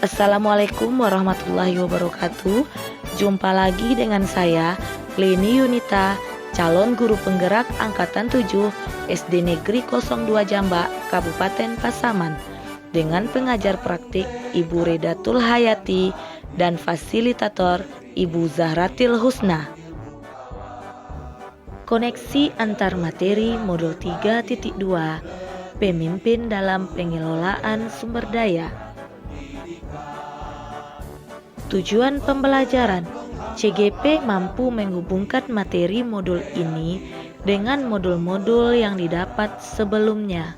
Assalamualaikum warahmatullahi wabarakatuh. Jumpa lagi dengan saya, Leni Yunita, calon guru penggerak Angkatan 7 SD Negeri 02 Jambak, Kabupaten Pasaman, dengan pengajar praktik Ibu Redatul Hayati dan fasilitator Ibu Zahratil Husna. Koneksi antar materi modul 3.2, pemimpin dalam pengelolaan sumber daya. Tujuan pembelajaran, CGP mampu menghubungkan materi modul ini dengan modul-modul yang didapat sebelumnya.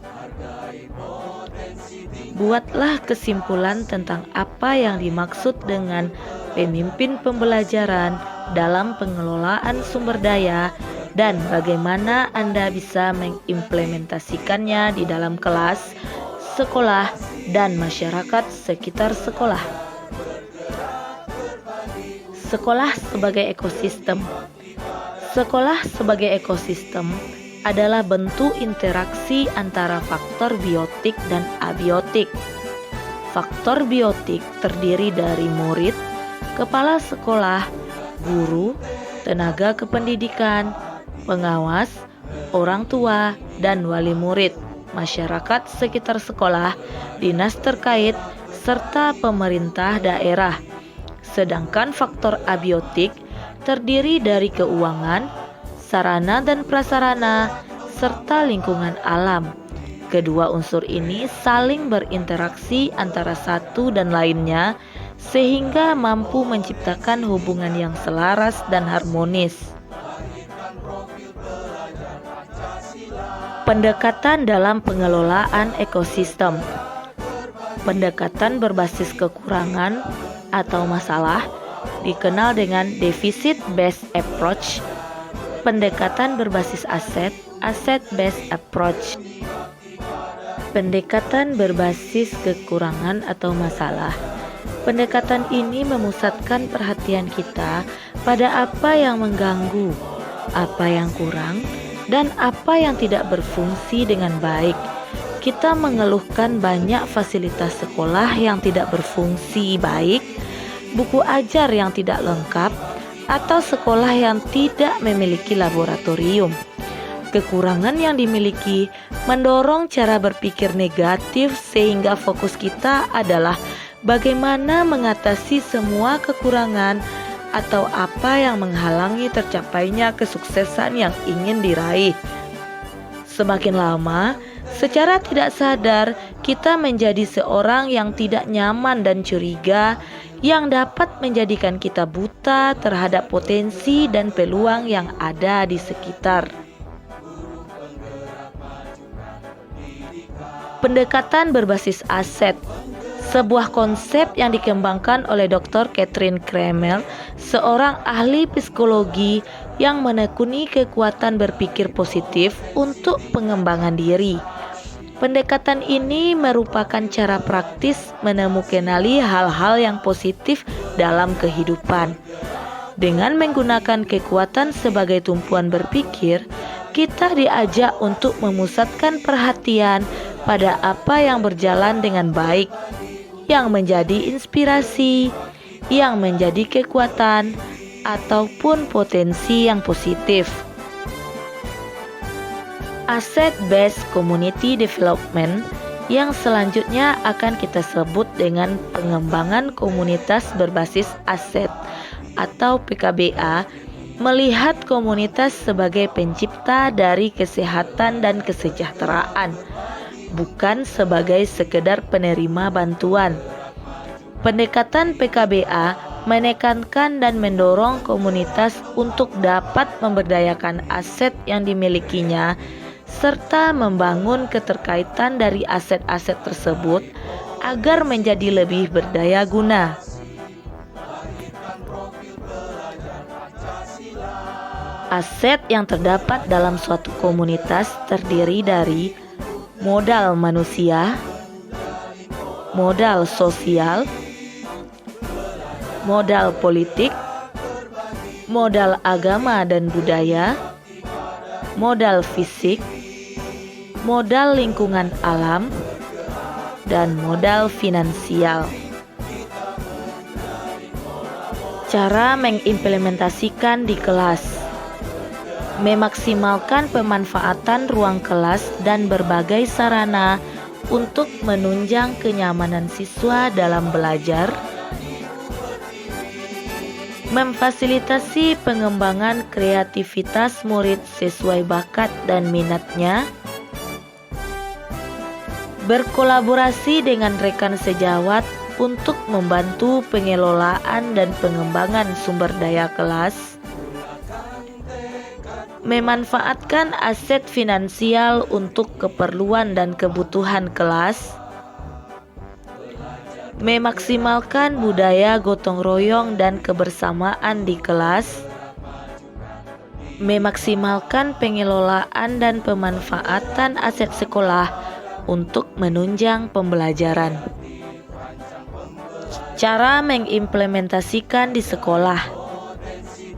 Buatlah kesimpulan tentang apa yang dimaksud dengan pemimpin pembelajaran dalam pengelolaan sumber daya dan bagaimana Anda bisa mengimplementasikannya di dalam kelas, sekolah, dan masyarakat sekitar sekolah. Sekolah sebagai ekosistem. Sekolah sebagai ekosistem adalah bentuk interaksi antara faktor biotik dan abiotik. Faktor biotik terdiri dari murid, kepala sekolah, guru, tenaga kependidikan, pengawas, orang tua, dan wali murid, masyarakat sekitar sekolah, dinas terkait, serta pemerintah daerah. Sedangkan faktor abiotik terdiri dari keuangan, sarana dan prasarana, serta lingkungan alam. Kedua unsur ini saling berinteraksi antara satu dan lainnya sehingga mampu menciptakan hubungan yang selaras dan harmonis. Pendekatan dalam pengelolaan ekosistem. Pendekatan berbasis kekurangan atau masalah dikenal dengan deficit based approach. Pendekatan berbasis aset, asset based approach. Pendekatan berbasis kekurangan atau masalah. Pendekatan ini memusatkan perhatian kita pada apa yang mengganggu, apa yang kurang, dan apa yang tidak berfungsi dengan baik. Kita mengeluhkan banyak fasilitas sekolah yang tidak berfungsi baik, buku ajar yang tidak lengkap, atau sekolah yang tidak memiliki laboratorium. Kekurangan yang dimiliki mendorong cara berpikir negatif sehingga fokus kita adalah bagaimana mengatasi semua kekurangan atau apa yang menghalangi tercapainya kesuksesan yang ingin diraih. Semakin lama, secara tidak sadar kita menjadi seorang yang tidak nyaman dan curiga, yang dapat menjadikan kita buta terhadap potensi dan peluang yang ada di sekitar. Pendekatan berbasis aset, sebuah konsep yang dikembangkan oleh Dr. Catherine Kramer, seorang ahli psikologi yang menekuni kekuatan berpikir positif untuk pengembangan diri. Pendekatan ini merupakan cara praktis menemukanali hal-hal yang positif dalam kehidupan. Dengan menggunakan kekuatan sebagai tumpuan berpikir, kita diajak untuk memusatkan perhatian pada apa yang berjalan dengan baik, yang menjadi inspirasi, yang menjadi kekuatan, ataupun potensi yang positif. Asset based community development yang selanjutnya akan kita sebut dengan pengembangan komunitas berbasis aset atau PKBA, melihat komunitas sebagai pencipta dari kesehatan dan kesejahteraan, bukan sebagai sekedar penerima bantuan. Pendekatan PKBA menekankan dan mendorong komunitas untuk dapat memberdayakan aset yang dimilikinya serta membangun keterkaitan dari aset-aset tersebut agar menjadi lebih berdaya guna. Aset yang terdapat dalam suatu komunitas terdiri dari modal manusia, modal sosial, modal politik, modal agama dan budaya, modal fisik, modal lingkungan alam, dan modal finansial. Cara mengimplementasikan di kelas. Memaksimalkan pemanfaatan ruang kelas dan berbagai sarana untuk menunjang kenyamanan siswa dalam belajar. Memfasilitasi pengembangan kreativitas murid sesuai bakat dan minatnya. Berkolaborasi dengan rekan sejawat untuk membantu pengelolaan dan pengembangan sumber daya kelas. Memanfaatkan aset finansial untuk keperluan dan kebutuhan kelas. Memaksimalkan budaya gotong royong dan kebersamaan di kelas. Memaksimalkan pengelolaan dan pemanfaatan aset sekolah untuk menunjang pembelajaran. Cara mengimplementasikan di sekolah.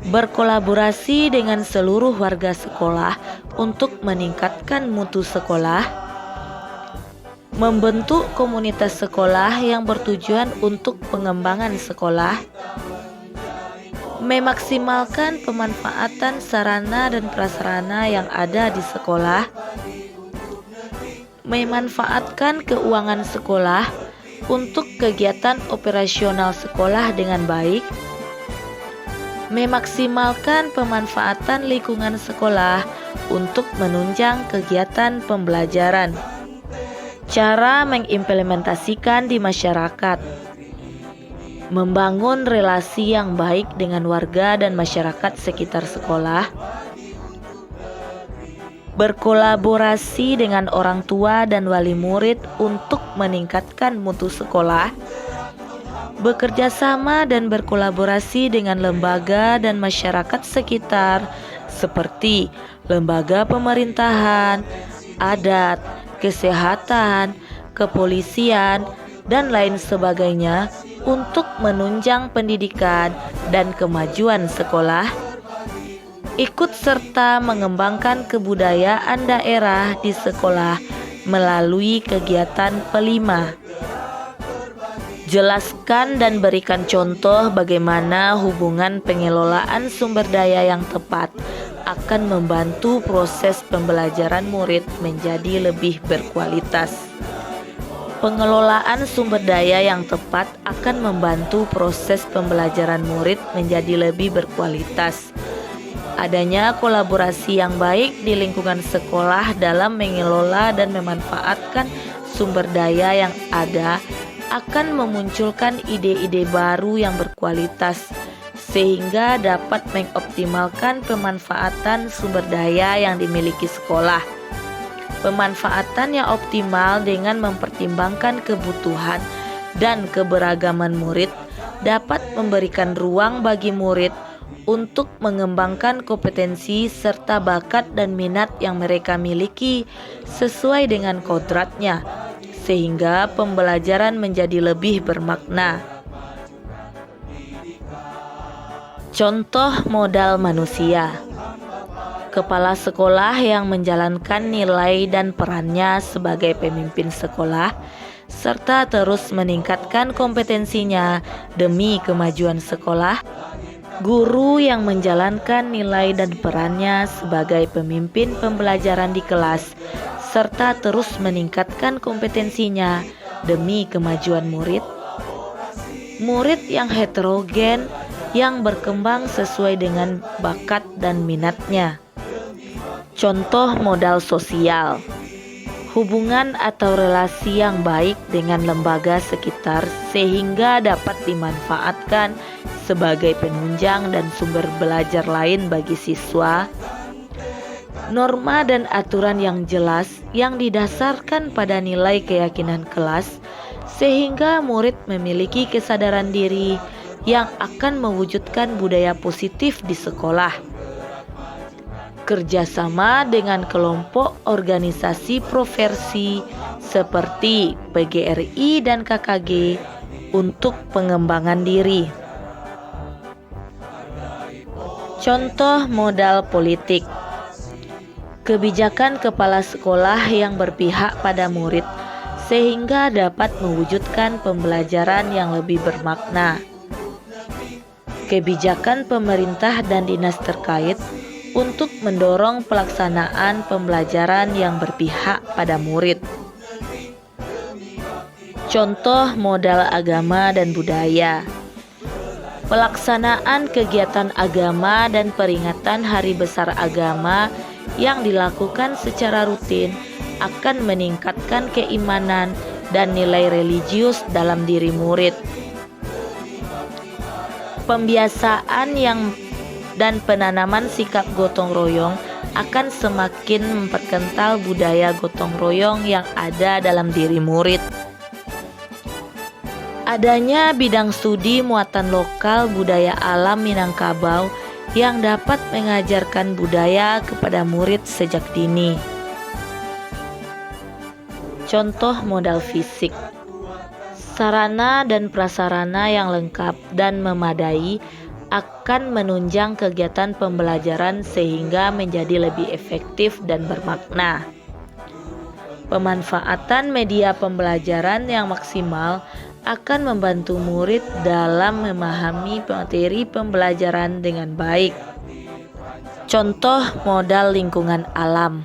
Berkolaborasi dengan seluruh warga sekolah untuk meningkatkan mutu sekolah. Membentuk komunitas sekolah yang bertujuan untuk pengembangan sekolah. Memaksimalkan pemanfaatan sarana dan prasarana yang ada di sekolah. Memanfaatkan keuangan sekolah untuk kegiatan operasional sekolah dengan baik. Memaksimalkan pemanfaatan lingkungan sekolah untuk menunjang kegiatan pembelajaran. Cara mengimplementasikan di masyarakat. Membangun relasi yang baik dengan warga dan masyarakat sekitar sekolah. Berkolaborasi dengan orang tua dan wali murid untuk meningkatkan mutu sekolah. Bekerja sama dan berkolaborasi dengan lembaga dan masyarakat sekitar seperti lembaga pemerintahan, adat, kesehatan, kepolisian, dan lain sebagainya untuk menunjang pendidikan dan kemajuan sekolah. Ikut serta mengembangkan kebudayaan daerah di sekolah melalui kegiatan Pelima. Jelaskan dan berikan contoh bagaimana hubungan pengelolaan sumber daya yang tepat akan membantu proses pembelajaran murid menjadi lebih berkualitas. Pengelolaan sumber daya yang tepat akan membantu proses pembelajaran murid menjadi lebih berkualitas. Adanya kolaborasi yang baik di lingkungan sekolah dalam mengelola dan memanfaatkan sumber daya yang ada akan memunculkan ide-ide baru yang berkualitas, sehingga dapat mengoptimalkan pemanfaatan sumber daya yang dimiliki sekolah. Pemanfaatan yang optimal dengan mempertimbangkan kebutuhan dan keberagaman murid dapat memberikan ruang bagi murid untuk mengembangkan kompetensi serta bakat dan minat yang mereka miliki sesuai dengan kodratnya, sehingga pembelajaran menjadi lebih bermakna. Contoh modal manusia. Kepala sekolah yang menjalankan nilai dan perannya sebagai pemimpin sekolah serta terus meningkatkan kompetensinya demi kemajuan sekolah. Guru yang menjalankan nilai dan perannya sebagai pemimpin pembelajaran di kelas serta terus meningkatkan kompetensinya demi kemajuan murid. Murid yang heterogen yang berkembang sesuai dengan bakat dan minatnya. Contoh modal sosial. Hubungan atau relasi yang baik dengan lembaga sekitar sehingga dapat dimanfaatkan sebagai penunjang dan sumber belajar lain bagi siswa. Norma dan aturan yang jelas yang didasarkan pada nilai keyakinan kelas sehingga murid memiliki kesadaran diri yang akan mewujudkan budaya positif di sekolah. Kerjasama dengan kelompok organisasi profesi seperti PGRI dan KKG untuk pengembangan diri. Contoh modal politik. Kebijakan kepala sekolah yang berpihak pada murid sehingga dapat mewujudkan pembelajaran yang lebih bermakna. kebijakan pemerintah dan dinas terkait untuk mendorong pelaksanaan pembelajaran yang berpihak pada murid. Contoh modal agama dan budaya. Pelaksanaan kegiatan agama dan peringatan hari besar agama yang dilakukan secara rutin akan meningkatkan keimanan dan nilai religius dalam diri murid. Pembiasaan dan penanaman sikap gotong royong akan semakin memperkental budaya gotong royong yang ada dalam diri murid. Adanya bidang studi muatan lokal budaya alam Minangkabau yang dapat mengajarkan budaya kepada murid sejak dini. Contoh modal fisik. Sarana dan prasarana yang lengkap dan memadai akan menunjang kegiatan pembelajaran sehingga menjadi lebih efektif dan bermakna. Pemanfaatan media pembelajaran yang maksimal akan membantu murid dalam memahami materi pembelajaran dengan baik. Contoh modal lingkungan alam.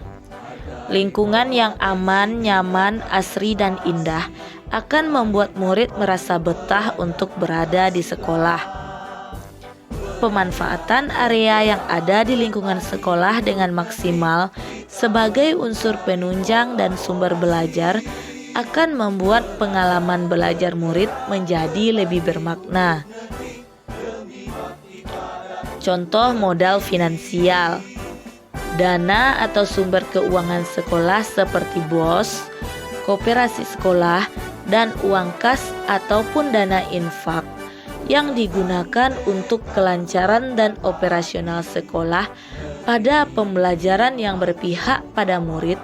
Lingkungan yang aman, nyaman, asri, dan indah akan membuat murid merasa betah untuk berada di sekolah. Pemanfaatan area yang ada di lingkungan sekolah dengan maksimal sebagai unsur penunjang dan sumber belajar akan membuat pengalaman belajar murid menjadi lebih bermakna. Contoh modal finansial. Dana atau sumber keuangan sekolah seperti BOS, koperasi sekolah, dan uang kas ataupun dana infak yang digunakan untuk kelancaran dan operasional sekolah pada pembelajaran yang berpihak pada murid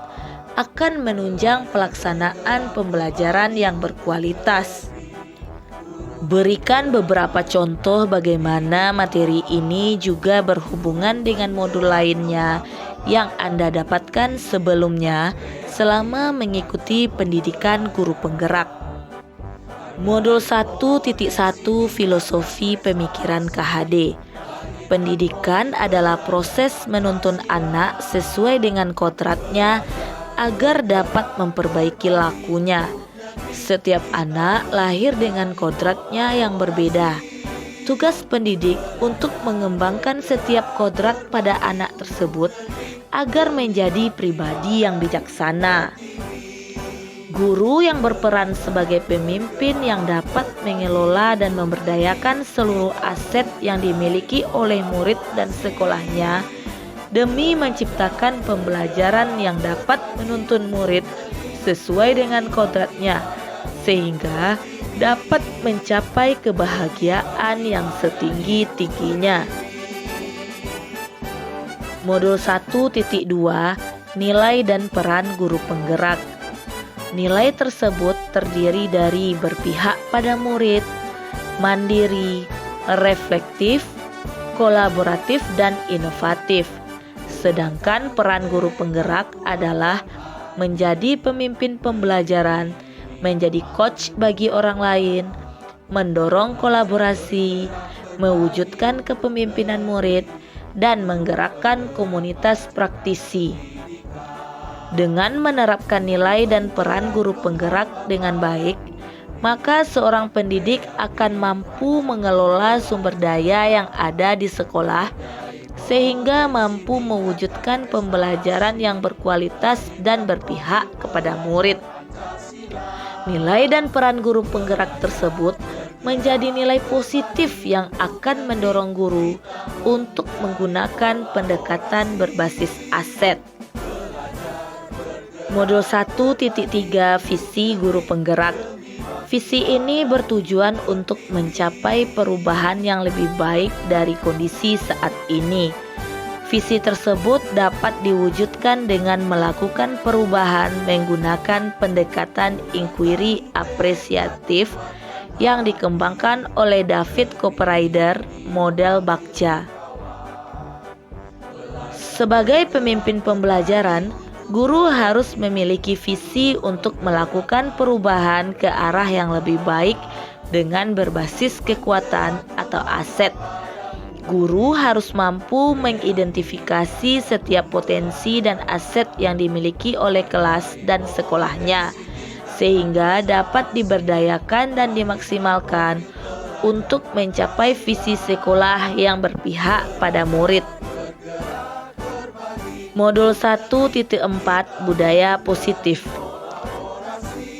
akan menunjang pelaksanaan pembelajaran yang berkualitas. Berikan beberapa contoh bagaimana materi ini juga berhubungan dengan modul lainnya yang Anda dapatkan sebelumnya selama mengikuti pendidikan guru penggerak. Modul 1.1 Filosofi Pemikiran KHD. Pendidikan adalah proses menuntun anak sesuai dengan kodratnya agar dapat memperbaiki lakunya. Setiap anak lahir dengan kodratnya yang berbeda. Tugas pendidik untuk mengembangkan setiap kodrat pada anak tersebut agar menjadi pribadi yang bijaksana. Guru yang berperan sebagai pemimpin yang dapat mengelola dan memberdayakan seluruh aset yang dimiliki oleh murid dan sekolahnya demi menciptakan pembelajaran yang dapat menuntun murid sesuai dengan kodratnya sehingga dapat mencapai kebahagiaan yang setinggi-tingginya. Modul 1.2 Nilai dan peran guru penggerak. Nilai tersebut terdiri dari berpihak pada murid, mandiri, reflektif, kolaboratif, dan inovatif. Sedangkan peran guru penggerak adalah menjadi pemimpin pembelajaran, menjadi coach bagi orang lain, mendorong kolaborasi, mewujudkan kepemimpinan murid, dan menggerakkan komunitas praktisi. Dengan menerapkan nilai dan peran guru penggerak dengan baik, maka seorang pendidik akan mampu mengelola sumber daya yang ada di sekolah sehingga mampu mewujudkan pembelajaran yang berkualitas dan berpihak kepada murid. Nilai dan peran guru penggerak tersebut menjadi nilai positif yang akan mendorong guru untuk menggunakan pendekatan berbasis aset. Modul 1.3 Visi Guru Penggerak. Visi ini bertujuan untuk mencapai perubahan yang lebih baik dari kondisi saat ini. Visi tersebut dapat diwujudkan dengan melakukan perubahan menggunakan pendekatan inquiry apresiatif yang dikembangkan oleh David Copperrider, model Bagja. Sebagai pemimpin pembelajaran, guru harus memiliki visi untuk melakukan perubahan ke arah yang lebih baik dengan berbasis kekuatan atau aset Guru harus mampu mengidentifikasi setiap potensi dan aset yang dimiliki oleh kelas dan sekolahnya, sehingga dapat diberdayakan dan dimaksimalkan untuk mencapai visi sekolah yang berpihak pada murid. Modul 1.4 Budaya Positif.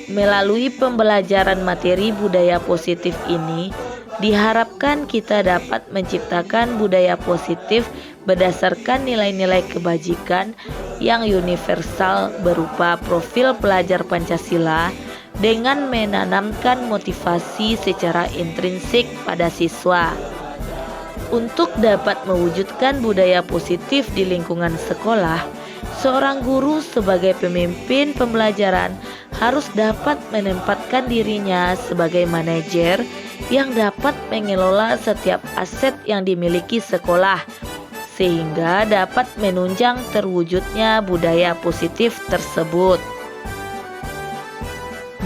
Melalui pembelajaran materi budaya positif ini, diharapkan kita dapat menciptakan budaya positif berdasarkan nilai-nilai kebajikan yang universal berupa profil pelajar Pancasila dengan menanamkan motivasi secara intrinsik pada siswa. Untuk dapat mewujudkan budaya positif di lingkungan sekolah, seorang guru sebagai pemimpin pembelajaran harus dapat menempatkan dirinya sebagai manajer yang dapat mengelola setiap aset yang dimiliki sekolah, sehingga dapat menunjang terwujudnya budaya positif tersebut.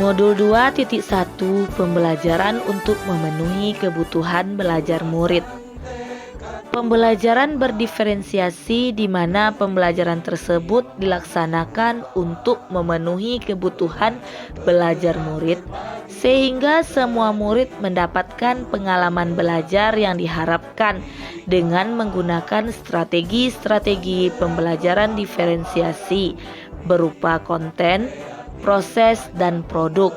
Modul 2.1 Pembelajaran untuk memenuhi kebutuhan belajar murid. Pembelajaran berdiferensiasi di mana pembelajaran tersebut dilaksanakan untuk memenuhi kebutuhan belajar murid, sehingga semua murid mendapatkan pengalaman belajar yang diharapkan dengan menggunakan strategi-strategi pembelajaran diferensiasi berupa konten, proses, dan produk.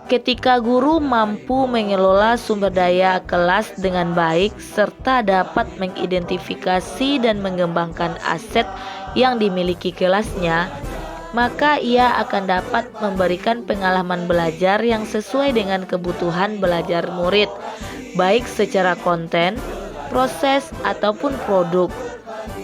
Ketika guru mampu mengelola sumber daya kelas dengan baik serta dapat mengidentifikasi dan mengembangkan aset yang dimiliki kelasnya, maka ia akan dapat memberikan pengalaman belajar yang sesuai dengan kebutuhan belajar murid, baik secara konten, proses, ataupun produk.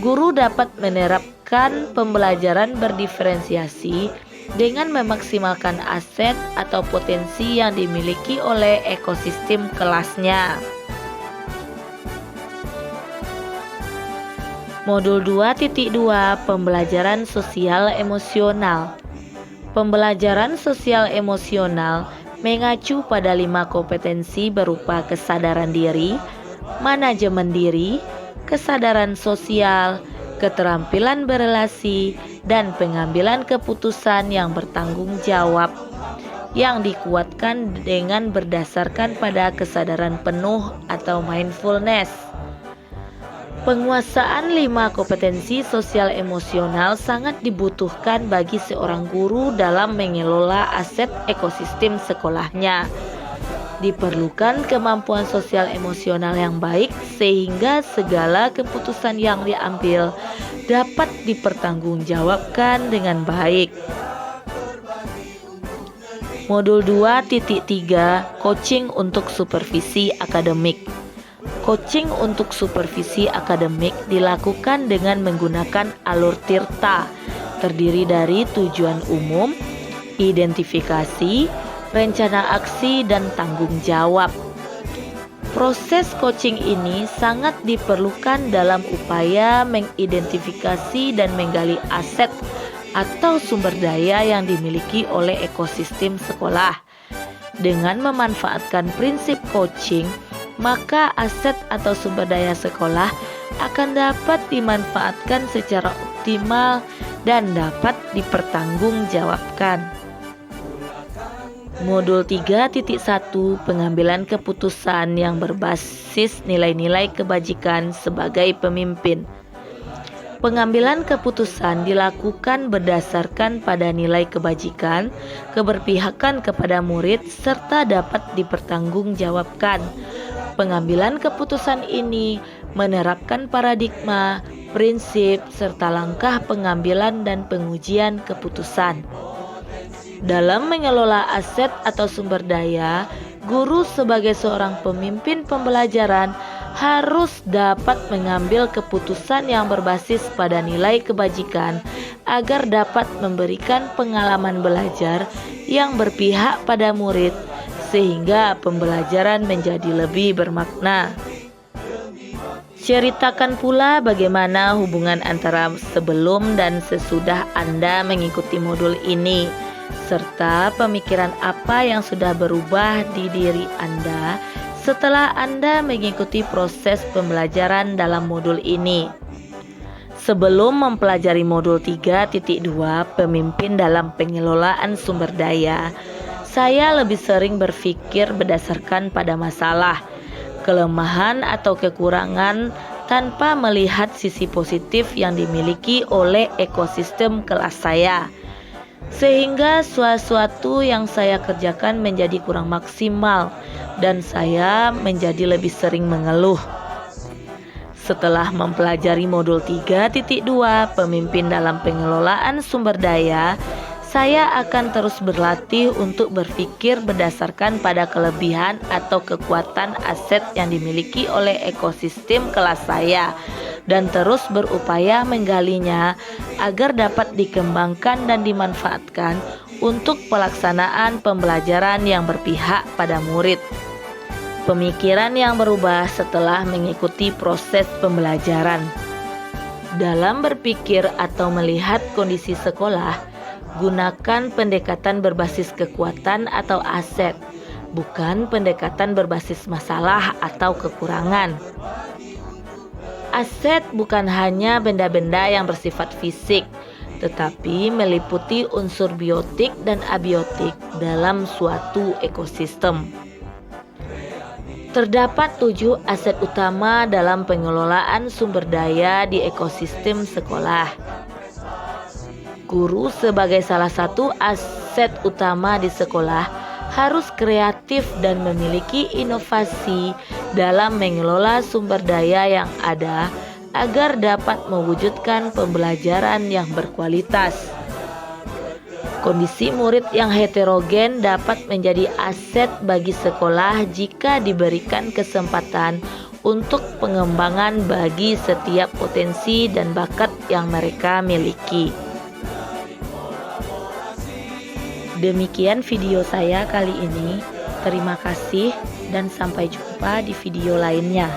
Guru dapat menerapkan pembelajaran berdiferensiasi dengan memaksimalkan aset atau potensi yang dimiliki oleh ekosistem kelasnya. Modul 2.2 Pembelajaran Sosial Emosional. Pembelajaran sosial emosional mengacu pada 5 kompetensi berupa kesadaran diri, manajemen diri, kesadaran sosial, keterampilan berelasi, dan pengambilan keputusan yang bertanggung jawab, yang dikuatkan dengan berdasarkan pada kesadaran penuh atau mindfulness. Penguasaan 5 kompetensi sosial emosional sangat dibutuhkan bagi seorang guru dalam mengelola aset ekosistem sekolahnya. Diperlukan kemampuan sosial emosional yang baik sehingga segala keputusan yang diambil dapat dipertanggungjawabkan dengan baik. Modul 2.3 Coaching untuk supervisi akademik. Coaching untuk supervisi akademik dilakukan dengan menggunakan alur tirta, terdiri dari tujuan umum, identifikasi, rencana aksi, dan tanggung jawab. Proses coaching ini sangat diperlukan dalam upaya mengidentifikasi dan menggali aset atau sumber daya yang dimiliki oleh ekosistem sekolah. Dengan memanfaatkan prinsip coaching, maka aset atau sumber daya sekolah akan dapat dimanfaatkan secara optimal dan dapat dipertanggungjawabkan. Modul 3.1 Pengambilan keputusan yang berbasis nilai-nilai kebajikan sebagai pemimpin. Pengambilan keputusan dilakukan berdasarkan pada nilai kebajikan, keberpihakan kepada murid, serta dapat dipertanggungjawabkan. Pengambilan keputusan ini menerapkan paradigma, prinsip, serta langkah pengambilan dan pengujian keputusan. Dalam mengelola aset atau sumber daya, guru sebagai seorang pemimpin pembelajaran harus dapat mengambil keputusan yang berbasis pada nilai kebajikan agar dapat memberikan pengalaman belajar yang berpihak pada murid sehingga pembelajaran menjadi lebih bermakna. Ceritakan pula bagaimana hubungan antara sebelum dan sesudah Anda mengikuti modul ini, serta pemikiran apa yang sudah berubah di diri Anda setelah Anda mengikuti proses pembelajaran dalam modul ini. Sebelum mempelajari modul 3.2 Pemimpin dalam Pengelolaan Sumber Daya, saya lebih sering berpikir berdasarkan pada masalah, kelemahan atau kekurangan tanpa melihat sisi positif yang dimiliki oleh ekosistem kelas saya. Sehingga sesuatu yang saya kerjakan menjadi kurang maksimal dan saya menjadi lebih sering mengeluh. Setelah mempelajari modul 3.2 Pemimpin dalam Pengelolaan Sumber Daya, saya akan terus berlatih untuk berpikir berdasarkan pada kelebihan atau kekuatan aset yang dimiliki oleh ekosistem kelas saya dan terus berupaya menggalinya agar dapat dikembangkan dan dimanfaatkan untuk pelaksanaan pembelajaran yang berpihak pada murid. Pemikiran yang berubah setelah mengikuti proses pembelajaran. Dalam berpikir atau melihat kondisi sekolah, gunakan pendekatan berbasis kekuatan atau aset, bukan pendekatan berbasis masalah atau kekurangan. Aset bukan hanya benda-benda yang bersifat fisik, tetapi meliputi unsur biotik dan abiotik dalam suatu ekosistem. Terdapat 7 aset utama dalam pengelolaan sumber daya di ekosistem sekolah. Guru sebagai salah satu aset utama di sekolah harus kreatif dan memiliki inovasi dalam mengelola sumber daya yang ada agar dapat mewujudkan pembelajaran yang berkualitas. Kondisi murid yang heterogen dapat menjadi aset bagi sekolah jika diberikan kesempatan untuk pengembangan bagi setiap potensi dan bakat yang mereka miliki. Demikian video saya kali ini. Terima kasih dan sampai jumpa di video lainnya.